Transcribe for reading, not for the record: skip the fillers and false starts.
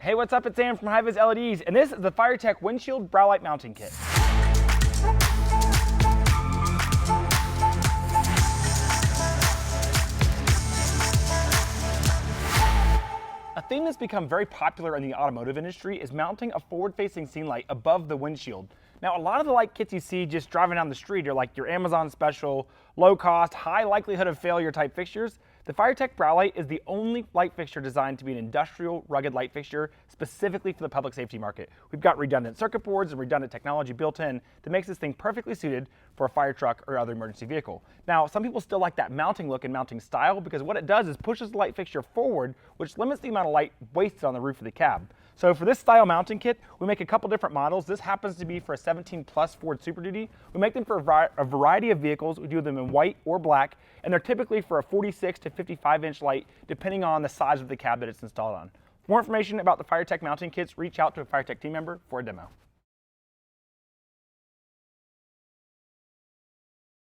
Hey, what's up? It's Sam from HiViz LEDs, and this is the Firetech Windshield Brow Light Mounting Kit. A theme that's become very popular in the automotive industry is mounting a forward-facing scene light above the windshield. Now, a lot of the light kits you see just driving down the street are like your Amazon special, low cost, high likelihood of failure type fixtures. The Firetech Brow Light is the only light fixture designed to be an industrial, rugged light fixture specifically for the public safety market. We've got redundant circuit boards and redundant technology built in that makes this thing perfectly suited for a fire truck or other emergency vehicle. Now, some people still like that mounting look and mounting style because what it does is pushes the light fixture forward, which limits the amount of light wasted on the roof of the cab. So for this style mounting kit, we make a couple different models. This happens to be for a 17 Plus Ford Super Duty. We make them for a variety of vehicles. We do them in white or black, and they're typically for a 46 to 55-inch light, depending on the size of the cab that it's installed on. For more information about the Firetech mounting kits, reach out to a Firetech team member for a demo.